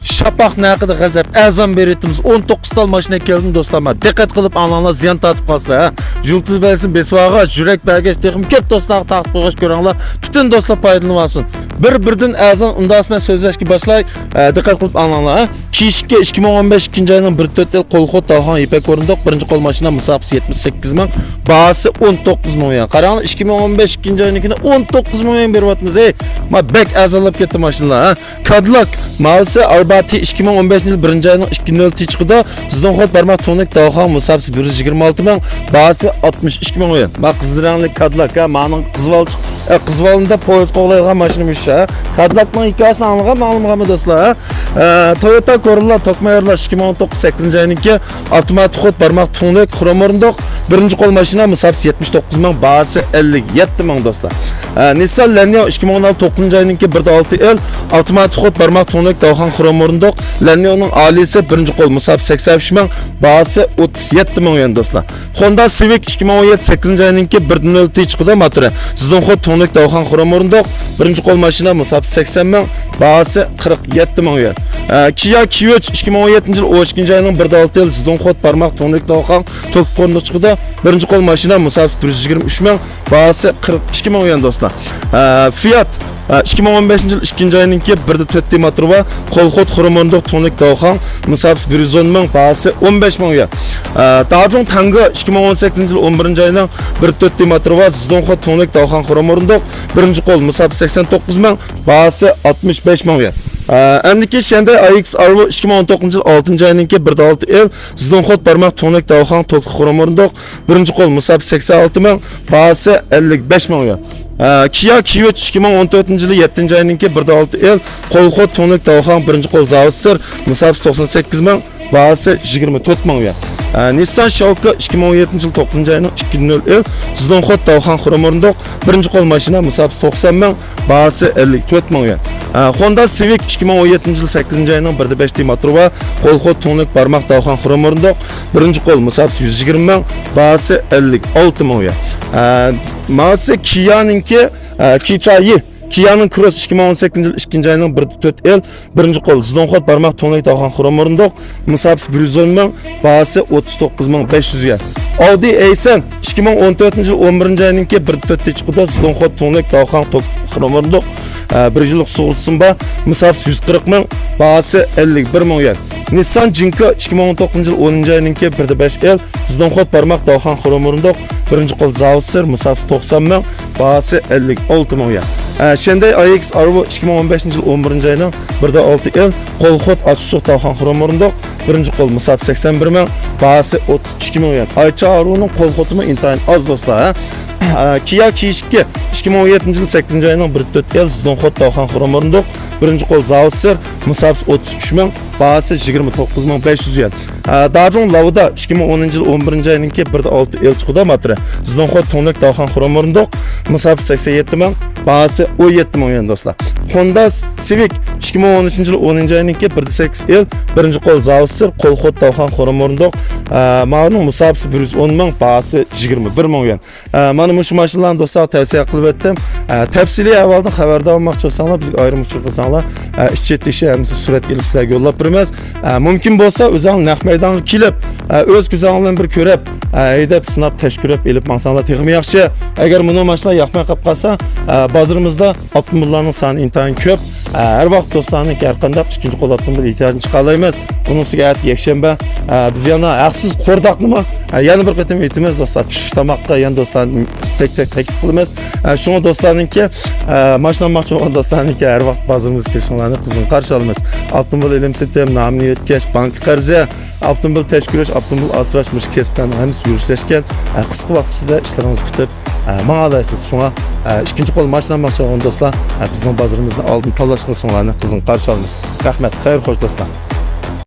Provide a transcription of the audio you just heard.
Şapaq naqida g'azab azam beretimiz 19 tal mashina keldi do'stlar. Diqqat qilib ananglar ziyon tatib qolsa, ha. Yultuz belsin besvag'a, yurak bagaj texim ko'p do'stlar taqib qo'yish ko'ringlar. Bütün do'stlar foydalansin. Bir-birdan azam undasman so'zlashga boshlay. Diqqat qilib ananglar, ha. Kiyishga 2015 oyning 1-4 yil qo'lxot Dalxon Ipak o'rindiq birinchi qo'l mashina musofasi 78 ming, bahasi 19 million. Qaranglar 2015 oynikini 19 million beryapmiz. Ma bek azalab ketdi mashinalar, ha. Cadillac Mavsi Arbati 2015 yil 1-oyning 2-0 chiqida sizdan xot barmoq to'nik Dalxon musofasi 126 ming, bahasi 62 million. Ma qizdirangli Cadillac, ha, ma'ning qizvalında poyez qo'g'laydigan mashinamiz, ha. Cadillacning hikoyasini anglagan ma'lumotmi do'stlar, ha. Toyota Corolla Tokmayarlar 2019 8-oyniki avtomatik xod barmoq to'nik xrom o'rindiq birinchi qo'l mashina musofasi 79 ming, bahasi 57 ming do'stlar. Nissan Lanio 2016 9-oyniki 1-6 yil avtomatik xod barmoq to'nik Dalxon xrom o'rindiq Lanioning alisi birinchi qo'l musofasi 83 ming, bahasi 37 million do'stlar. Honda Civic 2017 8-oyniki 1-0 chiqida motori sizdan xod to'nik Dalxon xrom o'rindiq birinchi qo'l mashina musofasi 80 ming, bahasi 47 million. Kia Kyuch 2017 yil 12-oyning 1-6 yil sizdan xod barmoq to'nik Dalxon to'q o'rindiq chiqida birinchi qo'l mashina musofasi 123 ming, bahasi 42 million do'stlar. Fiat 2015 yil 2-oyninki 1-4 motor va qo'lxot xrom o'rindiq to'nik Dalxon musofasi 110 ming, bahasi 15 million. Dajong Tanga 2018 yil 11-oyning 1-4 motor va sizdan xod to'nik Dalxon xrom o'rindiq birinchi qo'l musofasi 89 ming, bahasi 65 million. Andiki Hyundai iX Arvo 2019 yil 6-oyninki 1-6 yil sizdan xod barmoq to'nik Dalxon to'q xrom o'rindiq birinchi qo'l musofasi 86 ming, bahasi 55 million. Kia Kyuch 2014 yili 7-oyninki 1-6 yil qo'lxot to'nik Dalxon birinchi qo'l zavod musofasi 98 ming, bahasi 24 million. Nissan Shawka 2017 yil 9-oyning 2-0 yil sizdan xod Dalxon xrom o'rindiq birinchi qo'l mashina musofasi 90 ming, bahasi 54 million. Honda Civic 2017 yil 8-oyning 1-5 motor va qo'lxot to'nik barmoq Dalxon xrom o'rindiq birinchi qo'l musofasi 120 ming, bahasi 56 million. Ma'si Kia'ninki Kichayi Kia'ning Cross 2018 yil 2-oyning 1-4 yil birinchi qo'l sizdan xod barmoq to'nik Dalxon xrom o'rindiq musofasi 110 ming, bahasi 39 ming 500 ga. Audi A8 2014 yil 11-oyninki 1-4 chiqida sizdan xod to'nik Dalxon to'q xrom o'rindiq 1 yillik sug'urtasi bor musofasi 140 ming, bahasi 51 million. Nissan Jinko 2019 yil 10-oyninki 1-5 yil sizdan xod barmoq Dalxon xrom o'rindiq birinchi qo'l zavod musofasi 90 ming, bahasi 56 million. Hyundai iX Arvo 2015 yil 11-oyning 1-6 yil qo'lxot ochiq Dalxon xrom o'rindiq birinchi qo'l musofasi 81 ming, bahasi 32 million. Aycha Arvoning qo'lxotimi intayin oz do'stlar, ha. Kia Kishki 2017 yil 8-oyning 1-4 yil sizdan xod Dalxon xrom o'rindiq birinchi qo'l zavod musofasi 33 ming, bahasi 29 ming 500 yen. Dajong Lavda 2010 yil 11-oyninki 1-6 yil chiqida motori sizdan xod to'nik Dalxon xrom o'rindiq musofasi 87 ming, bahasi 17 million do'stlar. Honda Civic 2013 yil 10-oyninki 1-8 yil birinchi qo'l zavod qo'lxot Dalxon xrom o'rindiq ma'lum musofasi 110 ming, bahasi 21 million. Mana bu mashinalarni do'stlar tavsiya qilib o'tdim. Tafsiliy avvaldan xabardor bo'lmoqchi bo'lsanglar bizga ayrim uchur qilsanglar ish-chetishni hamsi surat kelib sizlarga yo'llab beramiz. Mumkin bo'lsa o'zing naq maydonga kelib o'z ko'zinglar bilan bir ko'rib haydab sinab tashkilab elib mansanglar texmi yaxshi. Agar buni mashinalar yoqmay qolib qolsa bozorimizda avtomobillarning soni intayin ko'p. Har vaqt do'stlarning har qanday ikkinchi qo'l avtomobil ehtiyojini chiqarlaymiz. Bunisiga yakshanba biz yana haqsiz qo'rdaqnimi yana bir qatam aytamiz do'stlar, tushlik tomoqqa yana do'stlarni tek taklif qilamiz. Shunga do'stlarningki mashina olmoqchi bo'lgan do'stlarningki har vaqt bozorimizga kelishinglarni qizg'in qarshi olamiz. Avtomobil ilm sistem nomini yetkash, bank qarzi, avtomobil tashkilish, avtomobil asrash mushkesdan hamsi yurishlashgan qisqa vaqt ichida ishlaringiz bitib ma'alaysiz. Shunga ikkinchi qo'l mashina olmoqchi bo'lgan do'stlar bizning bozorimizni oldin tanlash qilishinglarni qizg'in qarshi olamiz. Rahmat, xayr xo'sh do'stlar.